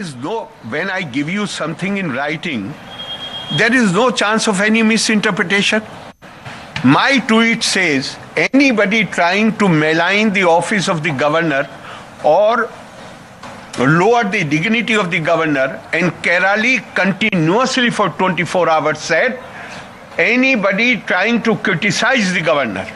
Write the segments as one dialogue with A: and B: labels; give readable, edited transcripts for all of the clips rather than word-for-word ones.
A: When I give you something in writing, there is no chance of any misinterpretation. My tweet says, anybody trying to malign the office of the governor or lower the dignity of the governor, and Kerala continuously for 24 hours said, anybody trying to criticize the governor.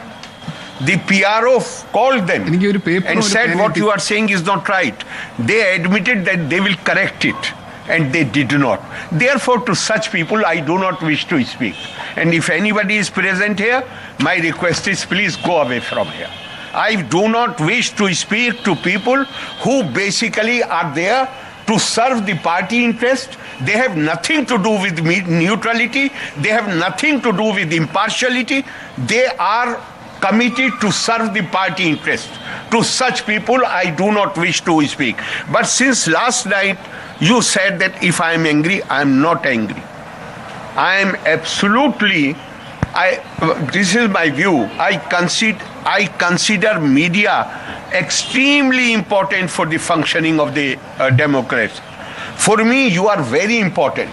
A: The PRO called them and said what you are saying is not right. They admitted that they will correct it, and they did not. Therefore, to such people, I do not wish to speak. And if anybody is present here, my request is please go away from here. I do not wish to speak to people who basically are there to serve the party interest. They have nothing to do with neutrality. They have nothing to do with impartiality. They are committed to serve the party interest. To such people, I do not wish to speak. But since last night, you said that if I am angry, I am not angry. I am absolutely, this is my view, I consider media extremely important for the functioning of the democracy. For me, you are very important.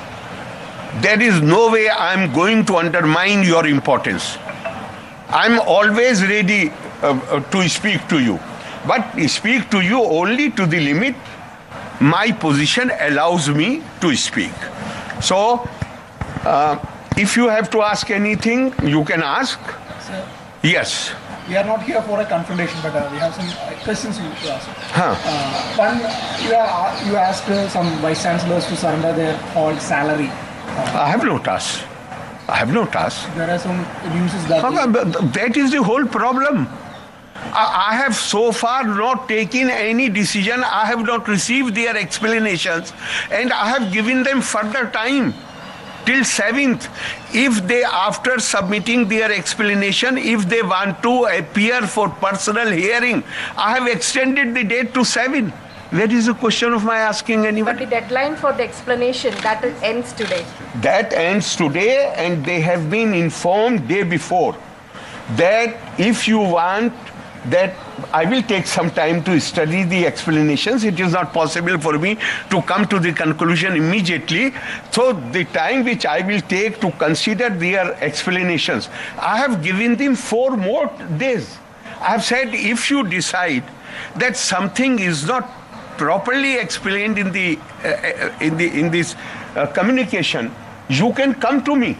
A: There is no way I am going to undermine your importance. I am always ready to speak to you, but speak to you only to the limit my position allows me to speak. So, if you have to ask anything, you can ask.
B: Sir,
A: yes.
B: we are not here for a confrontation, but we have some questions to ask. One, you asked some vice chancellors to surrender their whole salary.
A: I have not asked. I have not asked.
B: There are some abuses that...
A: That is the whole problem. I have so far not taken any decision. I have not received their explanations, and I have given them further time till 7th. If they, after submitting their explanation, if they want to appear for personal hearing, I have extended the date to 7. Where is the question of my asking anyone?
C: But the deadline for the explanation, that ends today.
A: That ends today, and they have been informed day before that if you want that I will take some time to study the explanations. It is not possible for me to come to the conclusion immediately. So the time which I will take to consider their explanations, I have given them 4 more days. I have said if you decide that something is not properly explained in this communication, you can come to me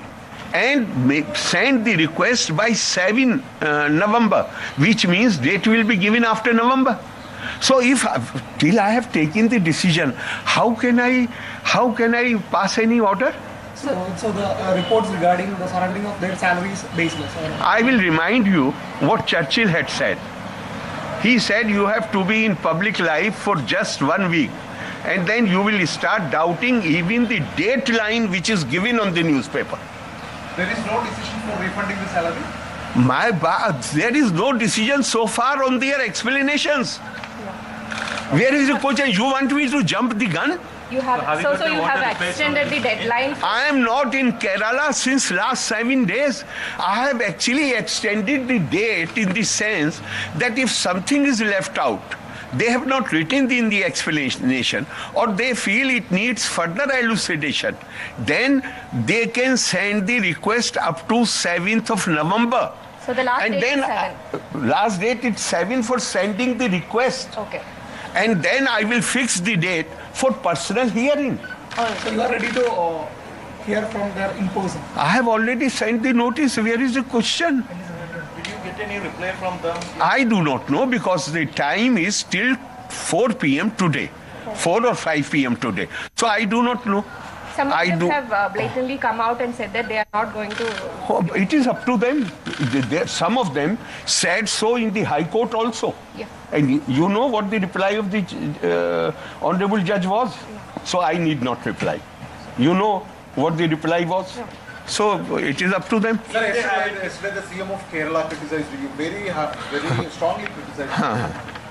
A: and send the request by 7 November, which means date will be given after November. So if till I have taken the decision, how can I pass any order?
B: So the reports regarding the surrendering of their salaries baseless.
A: I will remind you what Churchill had said. He said you have to be in public life for just 1 week, and then you will start doubting even the dateline which is given on the newspaper.
D: There is no decision for refunding the salary?
A: There is no decision so far on their explanations. Where is the question? You want me to jump the gun?
C: You have you have extended the deadline.
A: I am not in Kerala since last 7 days. I have actually extended the date in the sense that if something is left out, they have not written in the explanation, or they feel it needs further elucidation, then they can send the request up to 7th of November.
C: So the last date is 7.
A: Last date is 7 for sending the request.
C: Okay.
A: And then I will fix the date for personal hearing.
B: So you are ready to hear from their in person?
A: I have already sent the notice. Where is the question?
D: Did you get any reply from them?
A: I do not know, because the time is till 4 p.m. today. 4 or 5 p.m. today. So I do not know.
C: Some of them have blatantly come out and said that they are not going to...
A: It is up to them. Some of them said so in the High Court also.
C: Yeah.
A: And you know what the reply of the Honorable Judge was? Yeah. So I need not reply. You know what the reply was? Yeah. So it is up to them.
D: Sir, yesterday the CM of Kerala criticized you, very strongly criticized you.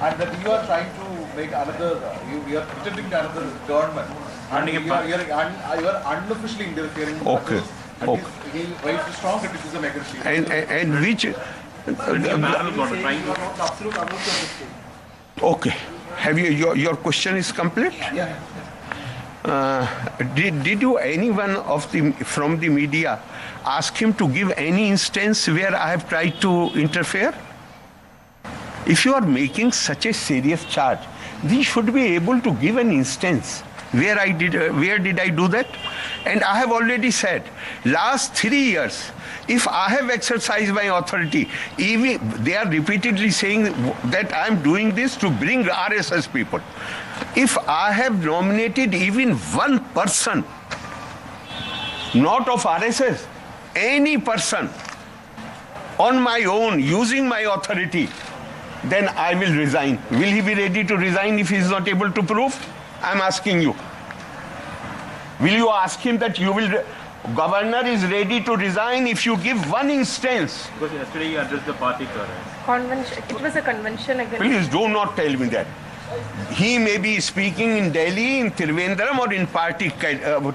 D: And that you are trying to make another, you are pretending to another government. And you are unofficially interfering.
A: Okay.
D: And he raised strong criticism against you.
A: And which... Okay. Have you your question is complete?
B: Yeah.
A: Did you anyone from the media ask him to give any instance where I have tried to interfere? If you are making such a serious charge, we should be able to give an instance where did I do that? And I have already said, last 3 years, if I have exercised my authority, even they are repeatedly saying that I am doing this to bring RSS people. If I have nominated even one person, not of RSS, any person, on my own, using my authority, then I will resign. Will he be ready to resign if he is not able to prove? I am asking you. Will you ask him that Governor is ready to resign if you give one instance?
E: Because yesterday he addressed the party
C: Convention. It was a convention against.
A: Please do not tell me that. He may be speaking in Delhi, in Trivandrum, or in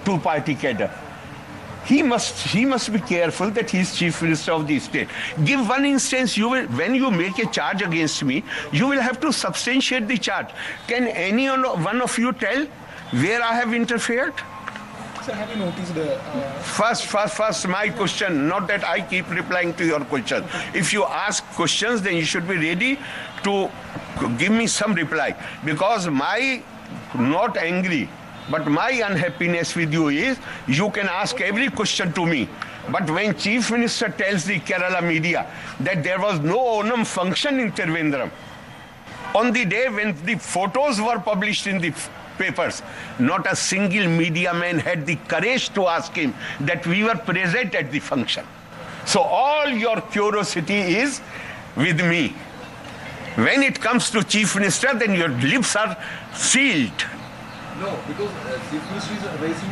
A: two-party cadre. He must be careful that he is Chief Minister of the state. Give one instance. When you make a charge against me, you will have to substantiate the charge. Can any one of you tell where I have interfered?
B: Sir, have you noticed
A: First, my question, not that I keep replying to your question. If you ask questions, then you should be ready to give me some reply. Because not angry, but my unhappiness with you is, you can ask every question to me. But when Chief Minister tells the Kerala media that there was no Onam function in Trivandrum, on the day when the photos were published in the papers, not a single media man had the courage to ask him that we were present at the function. So all your curiosity is with me. When it comes to Chief Minister, then your lips are sealed.
D: No, because Chief Minister is raising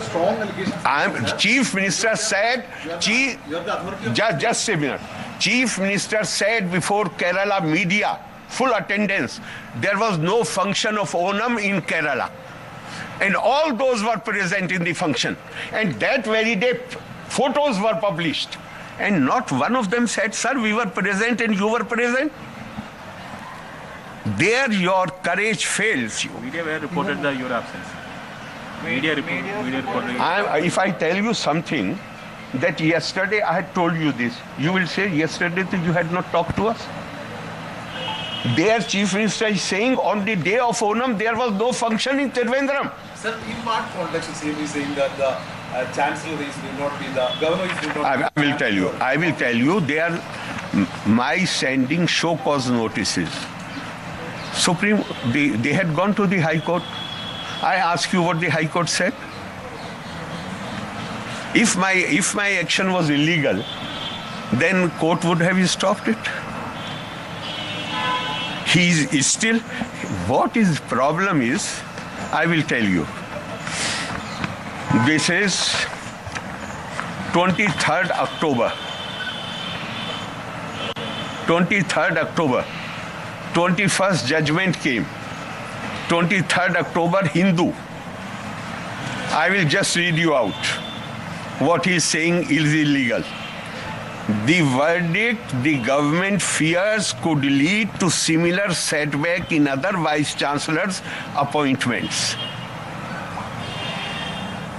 D: strong allegations.
A: Chief Minister said, just a minute. Chief Minister said before Kerala media, full attendance, there was no function of Onam in Kerala. And all those were present in the function. And that very day, photos were published. And not one of them said, sir, we were present and you were present. There your courage fails you.
E: Media were reported your absence. Media reported.
A: If I tell you something, that yesterday I had told you this, you will say yesterday that you had not talked to us. Their Chief Minister is saying on the day of Onam there was no function in Trivandrum.
D: Sir, in what context is he saying that the Chancellor is will not be the Governor is will not be?
A: I will tell you. My sending show cause notices. Supreme, they had gone to the High Court. I ask you what the High Court said. If my action was illegal, then court would have stopped it. He is still. What his problem is, I will tell you. This is 23rd October. 23rd October. 21st judgment came. 23rd October, Hindu. I will just read you out. What he is saying is illegal. The verdict the government fears could lead to similar setback in other vice chancellors' appointments.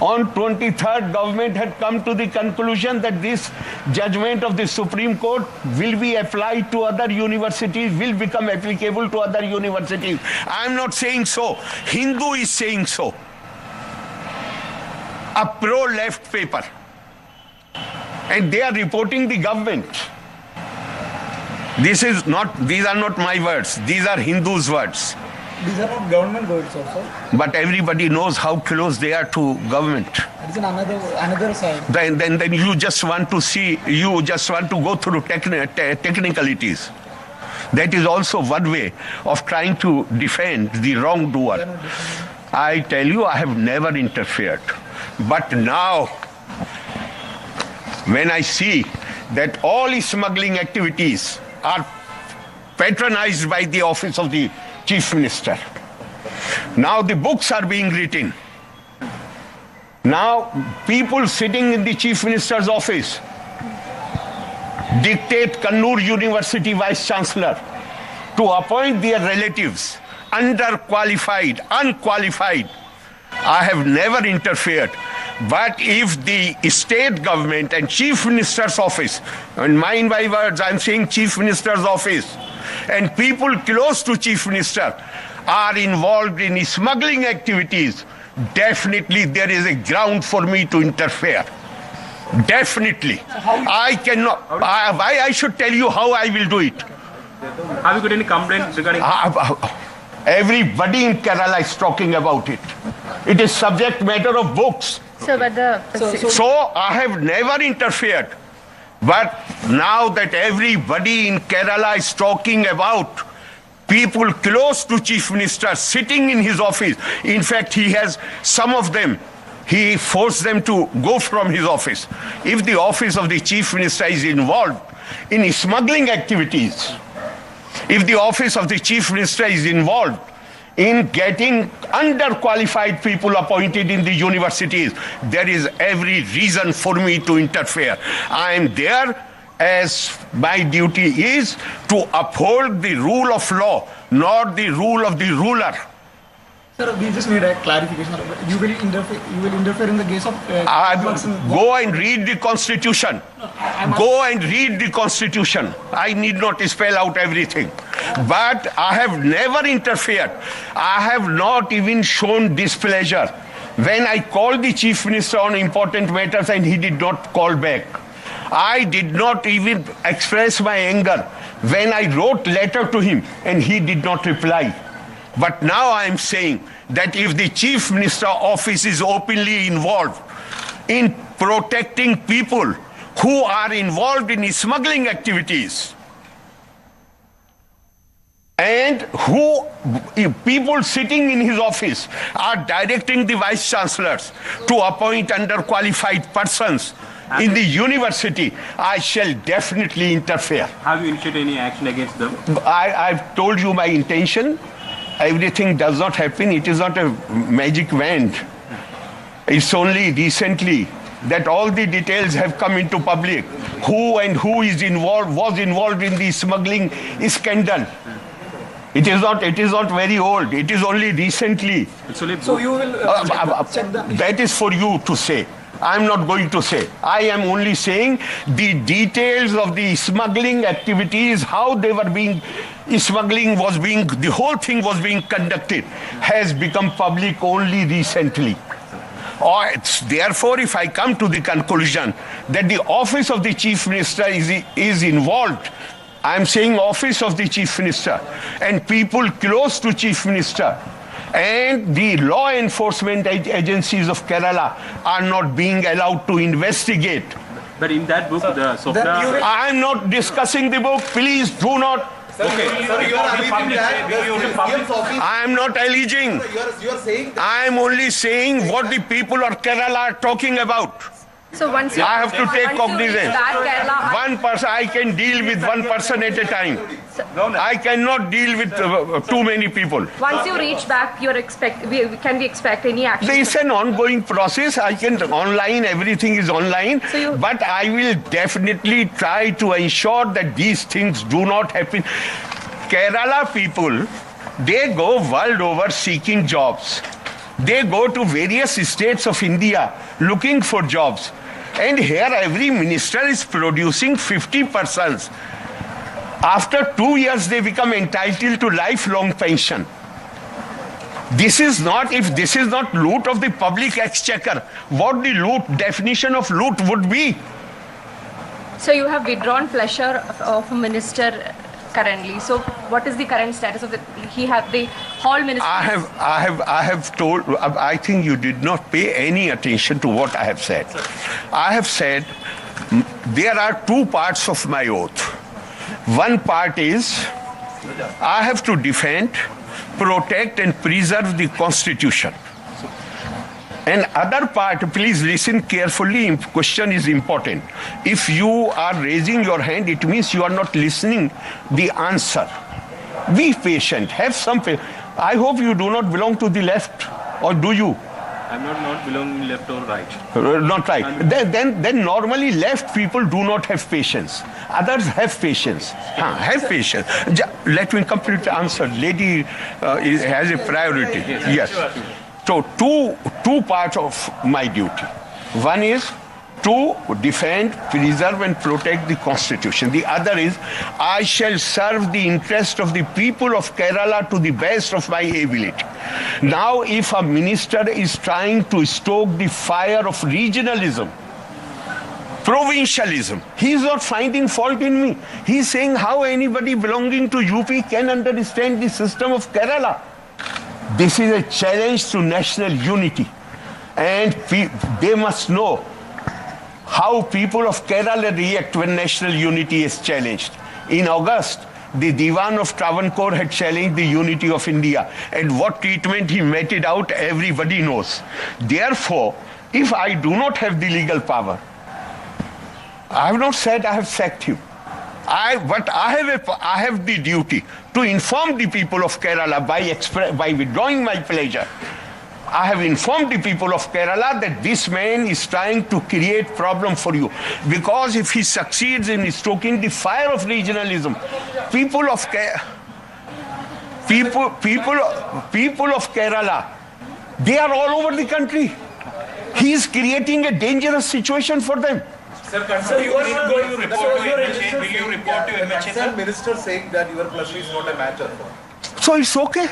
A: On 23rd, government had come to the conclusion that this judgment of the Supreme Court will be applied to other universities, will become applicable to other universities. I am not saying so. Hindu is saying so. A pro-left paper. And they are reporting the government. These are not my words. These are Hindus' words.
B: These are not government words also.
A: But everybody knows how close they are to government.
B: It is another side.
A: Then you just want to go through technicalities. That is also one way of trying to defend the wrongdoer. I tell you, I have never interfered. But now, when I see that all smuggling activities are patronized by the office of the Chief Minister, now the books are being written. Now people sitting in the Chief Minister's office dictate Kannur University Vice Chancellor to appoint their relatives, underqualified, unqualified, I have never interfered. But if the state government and chief minister's office, and mind my words, I'm saying chief minister's office, and people close to chief minister are involved in smuggling activities, definitely there is a ground for me to interfere. Definitely. I cannot. Why I should tell you how I will do it?
E: Have you got any complaint regarding?
A: Everybody in Kerala is talking about it. It is subject matter of books.
C: So, but
A: So I have never interfered. But now that everybody in Kerala is talking about people close to Chief Minister sitting in his office, in fact, he has some of them, he forced them to go from his office. If the office of the Chief Minister is involved in smuggling activities, if the office of the Chief Minister is involved in getting underqualified people appointed in the universities, there is every reason for me to interfere. I am there as my duty is to uphold the rule of law, not the rule of the ruler.
B: Sir, we just need a clarification. You will interfere in the case of...
A: Go and read the Constitution. Go and read the Constitution. I need not spell out everything. But I have never interfered. I have not even shown displeasure. When I called the Chief Minister on important matters and he did not call back, I did not even express my anger when I wrote letter to him and he did not reply. But now I am saying that if the Chief Minister office is openly involved in protecting people who are involved in smuggling activities, and who people sitting in his office are directing the vice chancellors to appoint underqualified persons in the university, I shall definitely interfere.
E: Have you initiated any action against them?
A: I've told you my intention. Everything does not happen. It is not a magic wand. It's only recently that all the details have come into public. Who was involved in the smuggling scandal. It is not very old. It is only recently.
B: So you will check the...
A: That is for you to say. I am not going to say. I am only saying the details of the smuggling activities, how they were being, the whole thing was being conducted, has become public only recently. Therefore, if I come to the conclusion that the office of the Chief Minister is involved, I am saying office of the Chief Minister and people close to Chief Minister and the law enforcement agencies of Kerala are not being allowed to investigate.
E: But in that book, the Sopna...
A: I am not discussing the book. Please do not.
E: Okay, sir, you are alleging that.
A: I am not alleging.
D: You are saying that.
A: I am only saying what the people of Kerala are talking about.
C: so once you...
A: I have to take cognizance.
C: Kerala,
A: One person, I can deal with one person at a time. I cannot deal with too many people.
C: once you reach back, can we expect any action?
A: It's an ongoing process. I can online, everything is online. But I will definitely try to ensure that these things do not happen. Kerala people, they go world over seeking jobs. They go to various states of India looking for jobs. And here every minister is producing 50 persons. After 2 years, they become entitled to lifelong pension. This is not, if this is not loot of the public exchequer, what the loot, definition of loot would be?
C: So you have withdrawn pleasure of a minister currently. So what is the current status of the whole minister?
A: I have told, I think you did not pay any attention to what I have said. I have said there are two parts of my oath. One part is I have to defend, protect and preserve the Constitution. And other part, please listen carefully, question is important. If you are raising your hand, it means you are not listening the answer. Be patient, have some patience. I hope you do not belong to the left, or do you?
E: I'm not belonging left or right.
A: Not right. Then normally left people do not have patience. Others have patience. Have patience. Let me complete the answer. Lady has a priority. Yes. So two parts of my duty. One is to defend, preserve and protect the constitution. The other is I shall serve the interest of the people of Kerala to the best of my ability. Now if a minister is trying to stoke the fire of regionalism, provincialism, he is not finding fault in me. He is saying how anybody belonging to UP can understand the system of Kerala. This is a challenge to national unity, and they must know how people of Kerala react when national unity is challenged. In August, the Diwan of Travancore had challenged the unity of India, and what treatment he meted out, everybody knows. Therefore, if I do not have the legal power, I have not said I have sacked him. But I have the duty to inform the people of Kerala by withdrawing my pleasure. I have informed the people of Kerala that this man is trying to create problem for you. Because if he succeeds in stoking the fire of regionalism, people of Kerala, they are all over the country. He is creating a dangerous situation for them.
D: Sir, you are not going to report to MHA. Will you report to MHA? Sir, minister saying that your pleasure is not a matter for.
A: So it's okay.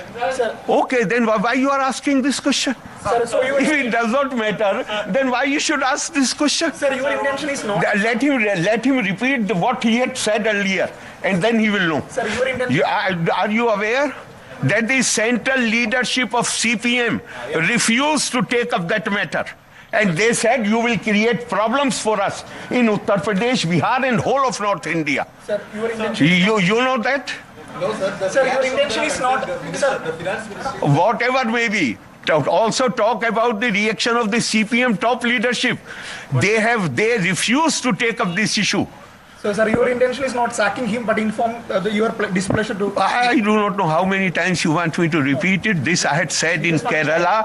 A: Okay, then why you are asking this question? If it does not matter, then why you should ask this question?
B: Sir, your intention is not.
A: Let him repeat what he had said earlier, and then he will know.
B: Sir, your intention.
A: Are you aware that the central leadership of CPM refused to take up that matter? And they said you will create problems for us in Uttar Pradesh, Bihar and whole of North India.
B: Sir, your intention.
A: You know that?
D: No, sir.
B: Sir, your intention is not.
D: The finance minister.
A: Whatever may be. Also talk about the reaction of the CPM top leadership. They refused to take up this issue.
B: So, sir, your intention is not sacking him, but inform your displeasure to.
A: I do not know how many times you want me to repeat it. This I had said in Kerala.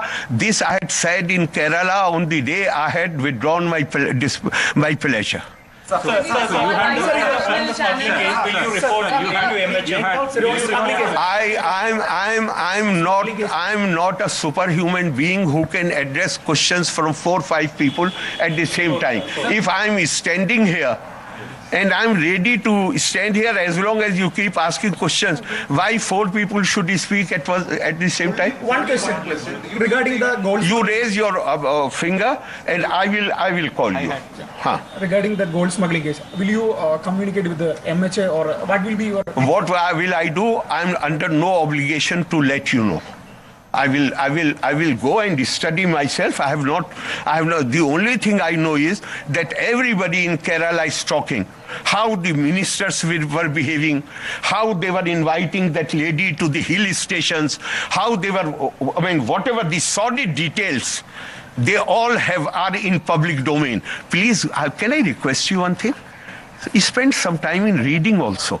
A: On the day I had withdrawn my pleasure.
E: Sir, you have the smuggling case. Will you report to MHA?
A: I'm not a superhuman being who can address questions from 4 or 5 people at the same time. If I'm standing here, and I'm ready to stand here as long as you keep asking questions. Why 4 people should speak at the same time?
B: One question regarding the gold.
A: You raise your finger, and I will call you.
B: Regarding the gold smuggling case, will you communicate with the MHA, or what will be your?
A: What will I do? I'm under no obligation to let you know. I will go and study myself. I have not. The only thing I know is that everybody in Kerala is talking how the ministers were behaving, how they were inviting that lady to the hill stations, how they were. Whatever the sordid details, they all are in public domain. Please, can I request you one thing? Spend some time in reading also.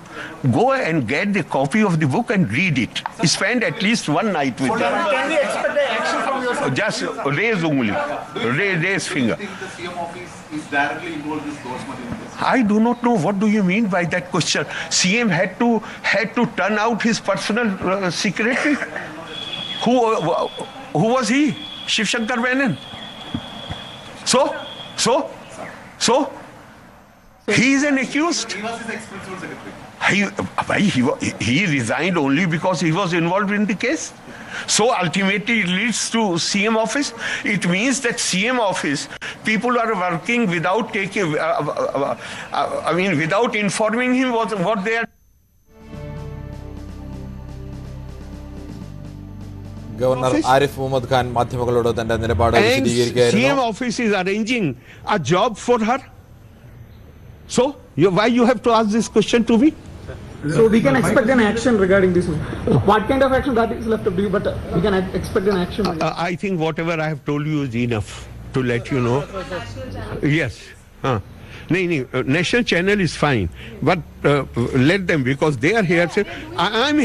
A: Go and get the copy of the book and read it. Spend at least one night with them.
B: Can we expect the action from your side?
A: Just raise ungli, raise finger.
D: Do you think the CM office is directly involved in this gold smuggling case?
A: I do not know. What do you mean by that question? CM had to turn out his personal secretary. Who was he? Shiv Shankar Menon. So. He is an accused.
D: He was his ex-principal secretary.
A: He resigned only because he was involved in the case. So ultimately it leads to CM office. It means that CM office, people are working without without informing him what they are.
F: Governor Arif Muhammad Khan മാധ്യമങ്ങളോട് തന്റെ നിലപാട് വിശദീകരിക്കുകയായിരുന്നു.
A: CM office is arranging a job for her. So, why you have to ask this question to me?
B: So we can expect an action regarding this. What kind of action that is left up to you? But we can expect an action.
A: I think whatever I have told you is enough to let you know. Yes. National channel is fine, but let them, because they are here. Say, I'm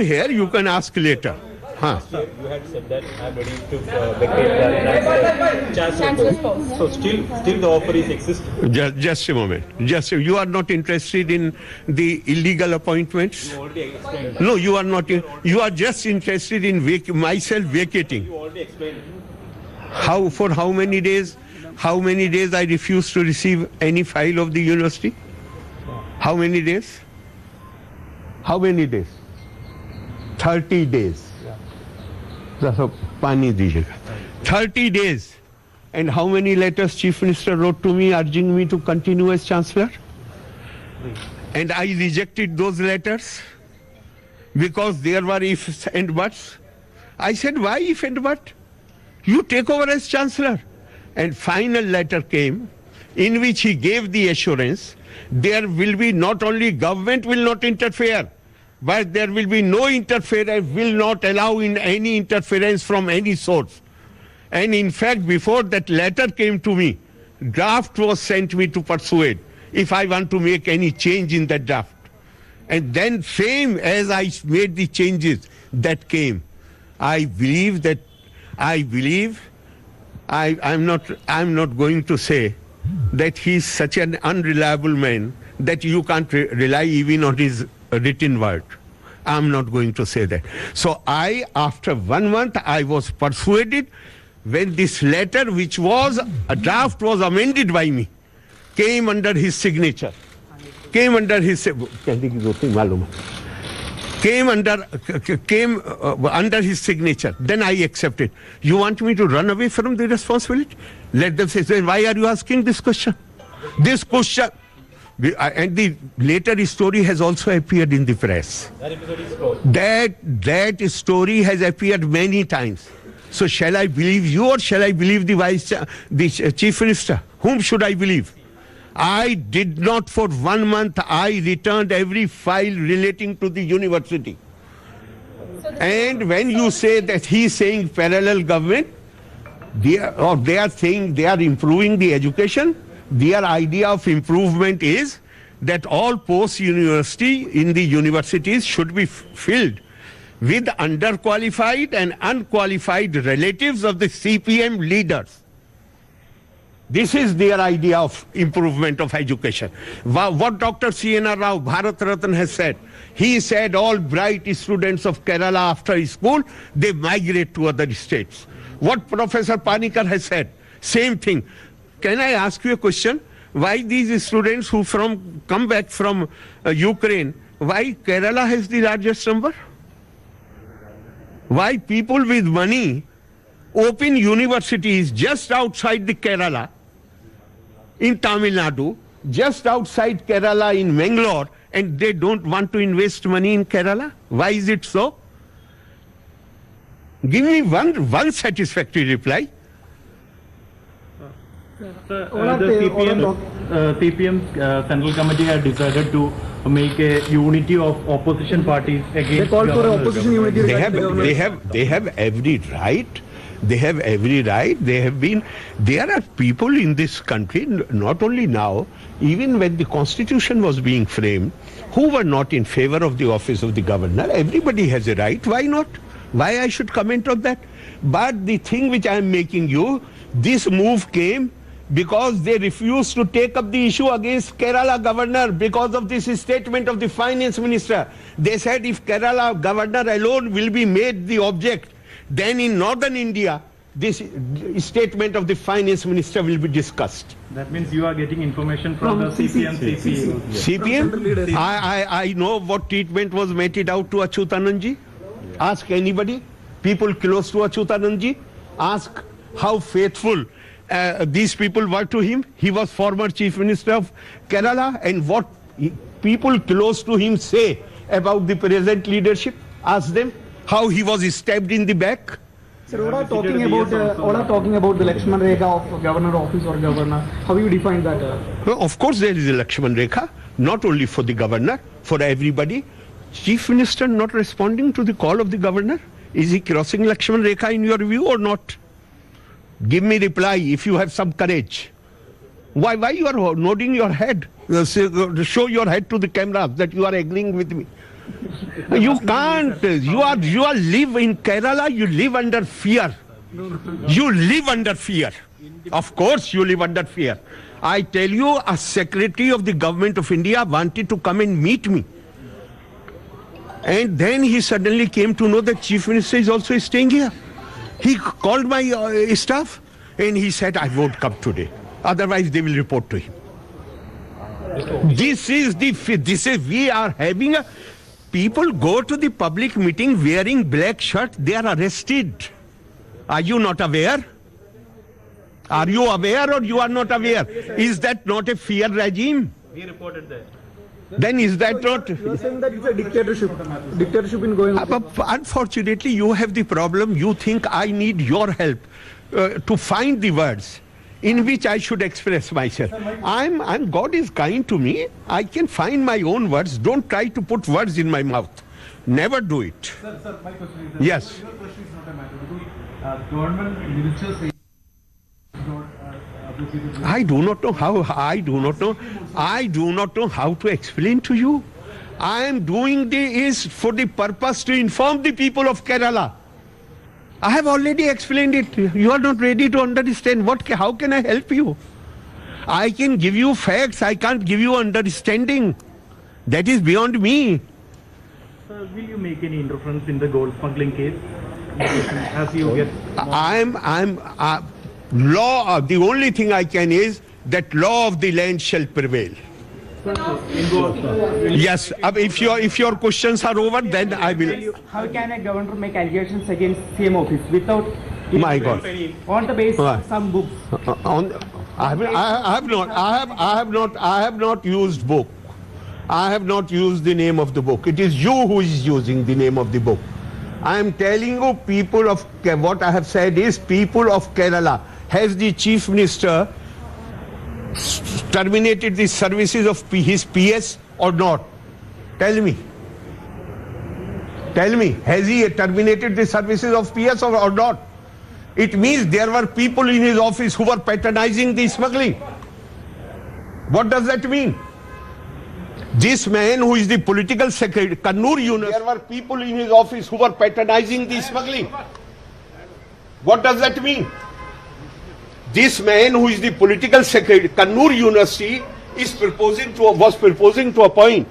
A: here. You can ask later.
E: Last year you had said that I'm ready to vacate that chancellor's post. So still the offer is existing.
A: Just a moment. You are not interested in the illegal appointments?
E: You already explained.
A: No, you are not. You are just interested in myself vacating.
E: You already explained.
A: For how many days? How many days I refused to receive any file of the university? How many days? How many days? 30 days. 30 days. And how many letters Chief Minister wrote to me urging me to continue as Chancellor? And I rejected those letters because there were ifs and buts. I said, why if and but? You take over as Chancellor. And final letter came in which he gave the assurance there will be not only government will not interfere, but there will be no interference, will not allow in any interference from any source. And in fact, before that letter came to me, draft was sent me to persuade if I want to make any change in that draft. And then same as I made the changes that came, I'm not going to say that he's such an unreliable man that you can't rely even on his written word. I'm not going to say that. So after 1 month, I was persuaded when this letter, which was a draft, was amended by me, came under his signature. Came under his signature. Then I accepted. You want me to run away from the responsibility? Let them say, why are you asking this question? This question. And the later story has also appeared in the press. That story has appeared many times. So shall I believe you or shall I believe the Chief Minister? Whom should I believe? I did not for 1 month. I returned every file relating to the university. And when you say that he is saying parallel government, they are saying they are improving the education, their idea of improvement is that all post-university in the universities should be filled with underqualified and unqualified relatives of the CPM leaders. This is their idea of improvement of education. What Dr. C.N.R. Rao, Bharat Ratan, has said, he said all bright students of Kerala after school, they migrate to other states. What Professor Panikkar has said, same thing. Can I ask you a question? Why these students who come back from Ukraine, why Kerala has the largest number? Why people with money open universities just outside the Kerala, in Tamil Nadu, just outside Kerala in Mangalore, and they don't want to invest money in Kerala? Why is it so? Give me one satisfactory reply.
E: The CPM Central Committee had decided to make a unity of opposition parties against. They called for opposition unity.
A: They have every right. They have every right. There are people in this country, not only now, even when the constitution was being framed, who were not in favor of the office of the governor. Everybody has a right. Why not? Why I should comment on that? But the thing which I am making you, this move came because they refused to take up the issue against Kerala governor because of this statement of the finance minister. They said if Kerala governor alone will be made the object, then in northern India, this statement of the finance minister will be discussed.
E: That means you are getting information from the CPM.
A: CPM? I know what treatment was meted out to Achyutanandji. Ask anybody, people close to Achyutanandji. Ask how faithful these people were to him. He was former Chief Minister of Kerala, and what people close to him say about the present leadership. Ask them how he was stabbed in the back.
B: Sir, what are talking about the Lakshman Rekha of governor office or governor? How you define that?
A: Well, of course there is a Lakshman Rekha, not only for the governor, for everybody. Chief Minister not responding to the call of the governor? Is he crossing Lakshman Rekha in your view or not? Give me reply if you have some courage. Why you are nodding your head? Show your head to the camera that you are agreeing with me. You can't. You are live in Kerala. You live under fear. You live under fear. Of course, you live under fear. I tell you, a secretary of the government of India wanted to come and meet me. And then he suddenly came to know that Chief Minister is also staying here. He called my staff and he said, I won't come today. Otherwise, they will report to him. This is, we are having a, people go to the public meeting wearing black shirt, they are arrested. Are you not aware? Are you aware or you are not aware? Is that not a fear regime?
E: We reported that.
A: Then is that not?
B: You are saying that it's a dictatorship. Dictatorship in going on.
A: But unfortunately, you have the problem. You think I need your help to find the words in which I should express myself. I'm. God is kind to me. I can find my own words. Don't try to put words in my mouth. Never do it.
E: Sir, my question is that
A: yes.
E: Your question is not a matter because government ministers say
A: I do not know how. I do not know how to explain to you. I am doing this for the purpose to inform the people of Kerala. I have already explained it. You are not ready to understand. How can I help you? I can give you facts. I can't give you understanding. That is beyond me.
E: Sir, will you make any interference in the gold smuggling case? As you get
A: law. The only thing I can is that law of the land shall prevail. Yes. If your questions are over, then I will.
G: How can a governor make allegations against CM office without?
A: My God.
G: On the basis of some books.
A: I have not used book. I have not used the name of the book. It is you who is using the name of the book. I am telling you, people of what I have said is people of Kerala. Has the Chief Minister terminated the services of his PS or not? Tell me. Tell me. Has he terminated the services of PS or not? It means there were people in his office who were patronizing the smuggling. What does that mean? This man who is the political secretary, Kannur Yunus, there were people in his office who were patronizing the smuggling. What does that mean? This man who is the political secretary, Kannur University, was proposing to appoint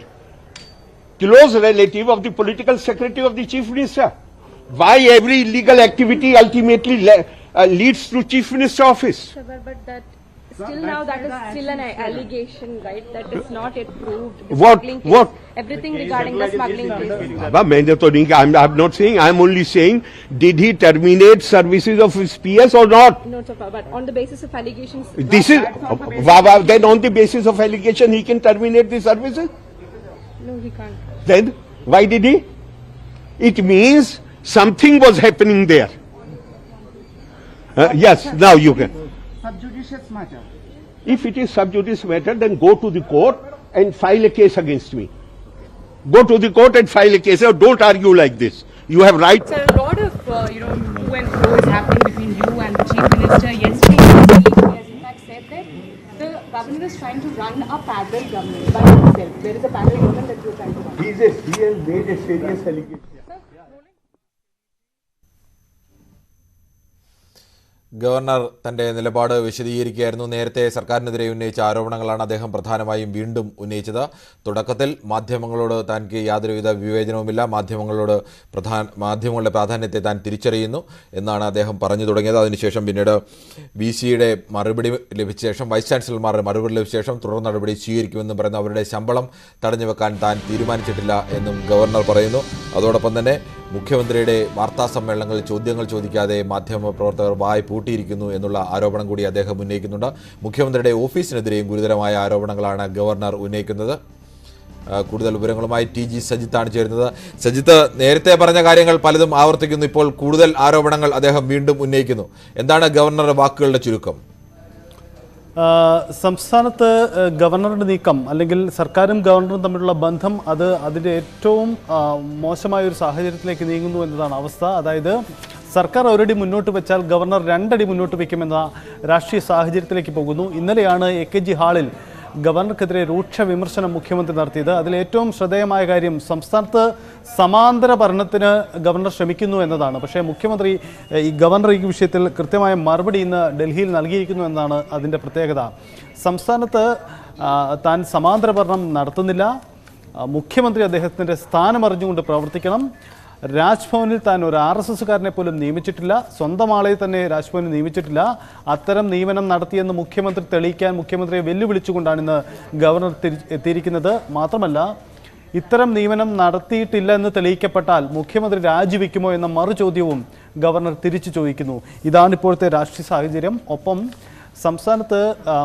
A: close relative of the political secretary of the Chief Minister. Why every illegal activity ultimately leads to Chief Minister office?
C: But that still now that is still an allegation, right? That is not yet proved.
A: What?
C: Everything regarding the smuggling case.
A: I'm not saying. I'm only saying, did he terminate services of his PS or not?
C: No, sir, but on the basis of allegations.
A: This is then on the basis of allegation he can terminate the services?
C: No, he can't.
A: Then why did he? It means something was happening there. Yes, now you can.
G: Subjudicious matter.
A: If it is subjudice matter, then go to the court and file a case against me. Go to the court and file a case. Don't argue like this. You have right.
H: Sir, a lot of to and fro is happening between you and the Chief Minister. Yesterday, he has in fact said that the governor is trying to run a parallel government by himself. There is a parallel government that you are trying to run.
A: He has made a serious allegation.
F: Governor തന്റെ നിലപാട് വിശദീകരിക്കുകയായിരുന്നു. നേരത്തെ സർക്കാരിനെതിരെ ഉന്നയിച്ച ആരോപണങ്ങളാണ് അദ്ദേഹം പ്രധാനമായും വീണ്ടും ഉന്നയിച്ചത്. തുടക്കത്തിൽ മാധ്യമങ്ങളോട് തനിക്ക് യാതൊരുവിധ വിവേചനവുമില്ല, മാധ്യമങ്ങളുടെ പ്രാധാന്യത്തെ താൻ തിരിച്ചറിയുന്നു എന്നാണ് അദ്ദേഹം പറഞ്ഞു തുടങ്ങിയത്. അതിനുശേഷം പിന്നീട് VC-യുടെ മറുപടി ലഭിച്ച ശേഷം, വൈസ് ചാൻസലർമാരുടെ മറുപടി ലഭിച്ച ശേഷം തുടർ നടപടി സ്വീകരിക്കുമെന്നും പറയുന്നു. അവരുടെ ശമ്പളം തടഞ്ഞു വെക്കാൻ താൻ തീരുമാനിച്ചിട്ടില്ല എന്നും ഗവർണർ പറയുന്നു. അതോടൊപ്പം തന്നെ മുഖ്യമന്ത്രിയുടെ വാർത്താ സമ്മേളനങ്ങളിൽ ചോദ്യങ്ങൾ ചോദിക്കാതെ മാധ്യമപ്രവർത്തകർ വായ് പൂട്ടിയിരിക്കുന്നു എന്നുള്ള ആരോപണം കൂടി അദ്ദേഹം ഉന്നയിക്കുന്നുണ്ട്. മുഖ്യമന്ത്രിയുടെ ഓഫീസിനെതിരെയും ഗുരുതരമായ ആരോപണങ്ങളാണ് ഗവർണർ ഉന്നയിക്കുന്നത്. കൂടുതൽ വിവരങ്ങളുമായി TG സജിത്താണ് ചേരുന്നത്. സജിത്ത്, നേരത്തെ പറഞ്ഞ കാര്യങ്ങൾ പലതും ആവർത്തിക്കുന്നു, ഇപ്പോൾ കൂടുതൽ ആരോപണങ്ങൾ അദ്ദേഹം വീണ്ടും ഉന്നയിക്കുന്നു. എന്താണ് ഗവർണറുടെ വാക്കുകളുടെ ചുരുക്കം?
I: സംസ്ഥാനത്ത് ഗവർണറുടെ നീക്കം അല്ലെങ്കിൽ സർക്കാരും ഗവർണറും തമ്മിലുള്ള ബന്ധം അതിൻ്റെ ഏറ്റവും മോശമായൊരു സാഹചര്യത്തിലേക്ക് നീങ്ങുന്നു എന്നതാണ് അവസ്ഥ. അതായത് സർക്കാർ ഒരടി മുന്നോട്ട് വെച്ചാൽ ഗവർണർ രണ്ടടി മുന്നോട്ട് വയ്ക്കുമെന്ന രാഷ്ട്രീയ സാഹചര്യത്തിലേക്ക് പോകുന്നു. ഇന്നലെയാണ് AKG ഹാളിൽ ഗവർണർക്കെതിരെ രൂക്ഷ വിമർശനം മുഖ്യമന്ത്രി നടത്തിയത്. അതിലേറ്റവും ശ്രദ്ധേയമായ കാര്യം സംസ്ഥാനത്ത് സമാന്തര ഭരണത്തിന് ഗവർണർ ശ്രമിക്കുന്നു എന്നതാണ്. പക്ഷേ മുഖ്യമന്ത്രി ഈ ഗവർണർ ഈ വിഷയത്തിൽ കൃത്യമായ മറുപടി ഇന്ന് ഡൽഹിയിൽ നൽകിയിരിക്കുന്നു എന്നതാണ് അതിൻ്റെ പ്രത്യേകത. സംസ്ഥാനത്ത് താൻ സമാന്തര ഭരണം നടത്തുന്നില്ല, മുഖ്യമന്ത്രി അദ്ദേഹത്തിൻ്റെ സ്ഥാനമറിഞ്ഞുകൊണ്ട് പ്രവർത്തിക്കണം, രാജ്ഭവനിൽ താൻ ഒരു RSSകാരനെ പോലും നിയമിച്ചിട്ടില്ല, സ്വന്തം ആളെ തന്നെ രാജ്ഭവനിൽ നിയമിച്ചിട്ടില്ല, അത്തരം നിയമനം നടത്തിയെന്ന് മുഖ്യമന്ത്രി തെളിയിക്കാൻ മുഖ്യമന്ത്രിയെ വെല്ലുവിളിച്ചുകൊണ്ടാണ് ഇന്ന് ഗവർണർ എത്തിയിരിക്കുന്നത്. മാത്രമല്ല ഇത്തരം നിയമനം നടത്തിയിട്ടില്ല എന്ന് തെളിയിക്കപ്പെട്ടാൽ മുഖ്യമന്ത്രി രാജിവെക്കുമോ എന്ന മറുചോദ്യവും ഗവർണർ തിരിച്ചു ചോദിക്കുന്നു. ഇതാണ് ഇപ്പോഴത്തെ രാഷ്ട്രീയ സാഹചര്യം. ഒപ്പം സംസ്ഥാനത്ത്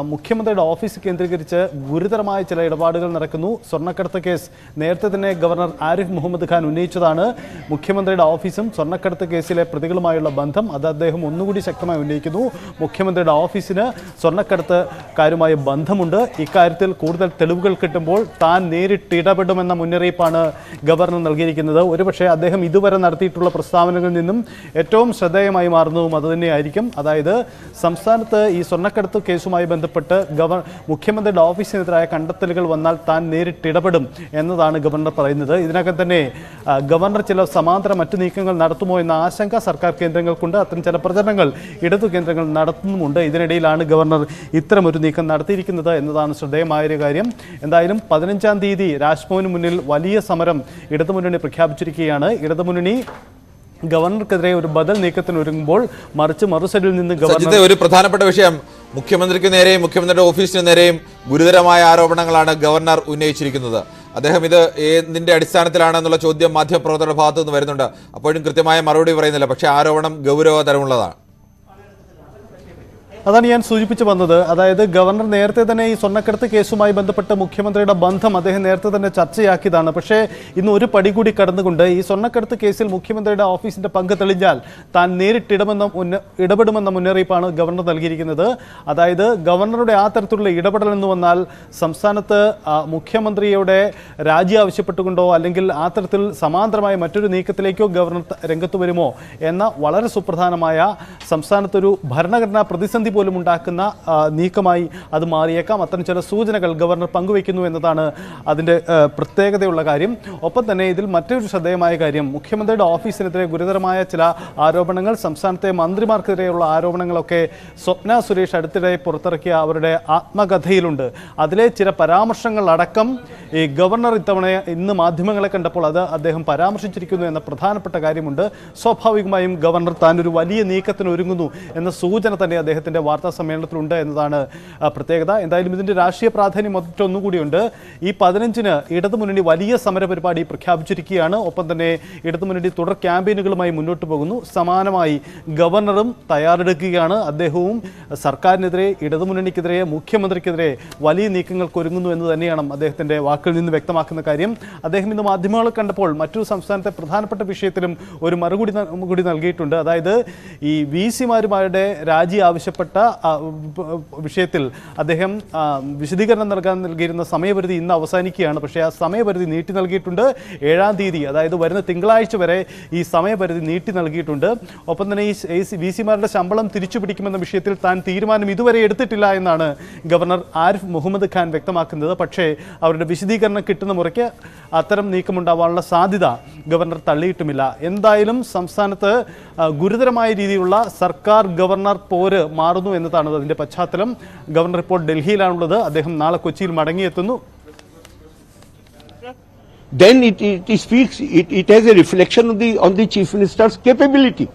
I: മുഖ്യമന്ത്രിയുടെ ഓഫീസ് കേന്ദ്രീകരിച്ച് ഗുരുതരമായ ചില ഇടപാടുകൾ നടക്കുന്നു. സ്വർണ്ണക്കടത്ത് കേസ് നേരത്തെ തന്നെ ഗവർണർ ആരിഫ് മുഹമ്മദ് ഖാൻ ഉന്നയിച്ചതാണ്. മുഖ്യമന്ത്രിയുടെ ഓഫീസും സ്വർണ്ണക്കടത്ത് കേസിലെ പ്രതികളുമായുള്ള ബന്ധം അത് അദ്ദേഹം ഒന്നുകൂടി ശക്തമായി ഉന്നയിക്കുന്നു. മുഖ്യമന്ത്രിയുടെ ഓഫീസിന് സ്വർണ്ണക്കടത്തുകാരുമായി ബന്ധമുണ്ട്. ഇക്കാര്യത്തിൽ കൂടുതൽ തെളിവുകൾ കിട്ടുമ്പോൾ താൻ നേരിട്ട് ഇടപെടുമെന്ന മുന്നറിയിപ്പാണ് ഗവർണർ നൽകിയിരിക്കുന്നത്. ഒരുപക്ഷെ അദ്ദേഹം ഇതുവരെ നടത്തിയിട്ടുള്ള പ്രസ്താവനകളിൽ നിന്നും ഏറ്റവും ശ്രദ്ധേയമായി മാറുന്നതും അതുതന്നെയായിരിക്കും. അതായത് സംസ്ഥാനത്ത് ഈ സ്വർണ്ണക്കടത്ത് കേസുമായി ബന്ധപ്പെട്ട് മുഖ്യമന്ത്രിയുടെ ഓഫീസിനെതിരായ കണ്ടെത്തലുകൾ വന്നാൽ താൻ നേരിട്ട് ഇടപെടും എന്നതാണ് ഗവർണർ പറയുന്നത്. ഇതിനകം തന്നെ ഗവർണർ ചില സമാന്തര മറ്റു നീക്കങ്ങൾ നടത്തുമോ എന്ന ആശങ്ക സർക്കാർ കേന്ദ്രങ്ങൾക്കുണ്ട്. അത്തരം ചില പ്രചരണങ്ങൾ ഇടതു കേന്ദ്രങ്ങൾ നടത്തുന്നുമുണ്ട്. ഇതിനിടയിലാണ് ഗവർണർ ഇത്തരമൊരു നീക്കം നടത്തിയിരിക്കുന്നത് എന്നതാണ് ശ്രദ്ധേയമായൊരു കാര്യം. എന്തായാലും 15-ാം തീയതി രാജ്ഭവന് മുന്നിൽ വലിയ സമരം ഇടതുമുന്നണി പ്രഖ്യാപിച്ചിരിക്കുകയാണ്. ഇടതുമുന്നണി ഗവർണർക്കെതിരെ ഒരു ബദൽ നീക്കത്തിന് ഒരുങ്ങുമ്പോൾ മറുസൈഡിൽ നിന്ന് ഗവർണർ
F: ഒരു പ്രധാനപ്പെട്ട വിഷയം മുഖ്യമന്ത്രിക്ക് നേരെയും മുഖ്യമന്ത്രിയുടെ ഓഫീസിന് നേരെയും ഗുരുതരമായ ആരോപണങ്ങളാണ് ഗവർണർ ഉന്നയിച്ചിരിക്കുന്നത്. അദ്ദേഹം ഇത് എന്തിന്റെ അടിസ്ഥാനത്തിലാണെന്നുള്ള ചോദ്യം മാധ്യമപ്രവർത്തകരുടെ ഭാഗത്തു നിന്ന് വരുന്നുണ്ട്. അപ്പോഴും കൃത്യമായ മറുപടി പറയുന്നില്ല. പക്ഷേ ആരോപണം ഗൗരവതരമുള്ളതാണ്.
I: അതാണ് ഞാൻ സൂചിപ്പിച്ചു വന്നത്. അതായത് ഗവർണർ നേരത്തെ തന്നെ ഈ സ്വർണ്ണക്കടത്ത് കേസുമായി ബന്ധപ്പെട്ട് മുഖ്യമന്ത്രിയുടെ ബന്ധം അദ്ദേഹം നേരത്തെ തന്നെ ചർച്ചയാക്കിയതാണ്. പക്ഷേ ഇന്ന് ഒരു പടി കൂടി കടന്നുകൊണ്ട് ഈ സ്വർണ്ണക്കടത്ത് കേസിൽ മുഖ്യമന്ത്രിയുടെ ഓഫീസിന്റെ പങ്ക് തെളിഞ്ഞാൽ താൻ നേരിട്ട് ഇടപെടുമെന്ന മുന്നറിയിപ്പാണ് ഗവർണർ നൽകിയിരിക്കുന്നത്. അതായത് ഗവർണറുടെ ആ തരത്തിലുള്ള ഇടപെടൽ എന്ന് വന്നാൽ സംസ്ഥാനത്ത് മുഖ്യമന്ത്രിയുടെ രാജി ആവശ്യപ്പെട്ടുകൊണ്ടോ അല്ലെങ്കിൽ ആ തരത്തിൽ സമാന്തരമായ മറ്റൊരു നീക്കത്തിലേക്കോ ഗവർണർ രംഗത്ത് വരുമോ എന്ന വളരെ സുപ്രധാനമായ സംസ്ഥാനത്തൊരു ഭരണഘടനാ പ്രതിസന്ധി പോലും ഉണ്ടാക്കുന്ന നീക്കമായി അത് മാറിയേക്കാം. അത്തരം ചില സൂചനകൾ ഗവർണർ പങ്കുവയ്ക്കുന്നു എന്നതാണ് അതിൻ്റെ പ്രത്യേകതയുള്ള കാര്യം. ഒപ്പം തന്നെ ഇതിൽ മറ്റൊരു ശ്രദ്ധേയമായ കാര്യം മുഖ്യമന്ത്രിയുടെ ഓഫീസിനെതിരെ ഗുരുതരമായ ചില ആരോപണങ്ങൾ, സംസ്ഥാനത്തെ മന്ത്രിമാർക്കെതിരെയുള്ള ആരോപണങ്ങളൊക്കെ സ്വപ്ന സുരേഷ് അടുത്തിടെ പുറത്തിറക്കിയ അവരുടെ ആത്മകഥയിലുണ്ട്. അതിലെ ചില പരാമർശങ്ങൾ അടക്കം ഈ ഗവർണർ ഇന്ന് മാധ്യമങ്ങളെ കണ്ടപ്പോൾ അത് അദ്ദേഹം പരാമർശിച്ചിരിക്കുന്നു എന്ന പ്രധാനപ്പെട്ട കാര്യമുണ്ട്. സ്വാഭാവികമായും ഗവർണർ താൻ ഒരു വലിയ നീക്കത്തിന് ഒരുങ്ങുന്നു എന്ന സൂചന തന്നെ അദ്ദേഹത്തിൻ്റെ വാർത്താ സമ്മേളനത്തിലുണ്ട് എന്നതാണ് പ്രത്യേകത. എന്തായാലും ഇതിൻ്റെ രാഷ്ട്രീയ പ്രാധാന്യം മറ്റൊന്നുകൂടിയുണ്ട്. ഈ 15-ന് ഇടതുമുന്നണി വലിയ സമരപരിപാടി പ്രഖ്യാപിച്ചിരിക്കുകയാണ്. ഒപ്പം തന്നെ ഇടതുമുന്നണി തുടർ ക്യാമ്പയിനുകളുമായി മുന്നോട്ട് പോകുന്നു. സമാനമായി ഗവർണറും തയ്യാറെടുക്കുകയാണ്. അദ്ദേഹവും സർക്കാരിനെതിരെ, ഇടതുമുന്നണിക്കെതിരെ, മുഖ്യമന്ത്രിക്കെതിരെ വലിയ നീക്കങ്ങൾക്ക് ഒരുങ്ങുന്നു എന്ന് തന്നെയാണ് അദ്ദേഹത്തിൻ്റെ വാക്കിൽ നിന്ന് വ്യക്തമാക്കുന്ന കാര്യം. അദ്ദേഹം ഇന്ന് മാധ്യമങ്ങളെ കണ്ടപ്പോൾ മറ്റൊരു സംസ്ഥാനത്തെ പ്രധാനപ്പെട്ട വിഷയത്തിലും ഒരു മറുപടി നൽകിയിട്ടുണ്ട്. അതായത് ഈ VC-മാരുടെ രാജി ആവശ്യപ്പെട്ട വിഷയത്തിൽ അദ്ദേഹം വിശദീകരണം നൽകിയിരുന്ന സമയപരിധി ഇന്ന് അവസാനിക്കുകയാണ്. പക്ഷേ ആ സമയപരിധി നീട്ടി നൽകിയിട്ടുണ്ട്. 7-ാം തീയതി, അതായത് വരുന്ന തിങ്കളാഴ്ച വരെ ഈ സമയപരിധി നീട്ടി നൽകിയിട്ടുണ്ട്. ഒപ്പം തന്നെ ഈ VC-മാരുടെ ശമ്പളം തിരിച്ചു പിടിക്കുമെന്ന വിഷയത്തിൽ താൻ തീരുമാനം ഇതുവരെ എടുത്തിട്ടില്ല എന്നാണ് ഗവർണർ ആരിഫ് മുഹമ്മദ് ഖാൻ വ്യക്തമാക്കുന്നത്. പക്ഷേ അവരുടെ വിശദീകരണം കിട്ടുന്ന മുറയ്ക്ക് അത്തരം നീക്കമുണ്ടാവാനുള്ള സാധ്യത ഗവർണർ തള്ളിയിട്ടുമില്ല. എന്തായാലും സംസ്ഥാനത്ത് ഗുരുതരമായ രീതിയിലുള്ള സർക്കാർ ഗവർണർ പോര് മാറുന്നു എന്നതാണ് അതിൻ്റെ പശ്ചാത്തലം. ഗവർണർ ഇപ്പോൾ ഡൽഹിയിലാണുള്ളത്. അദ്ദേഹം നാളെ കൊച്ചിയിൽ മടങ്ങിയെത്തുന്നു.
A: Then it speaks, it has a reflection on the Chief Minister's capability.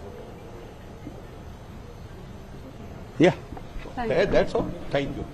A: Yeah, that's all. Thank you.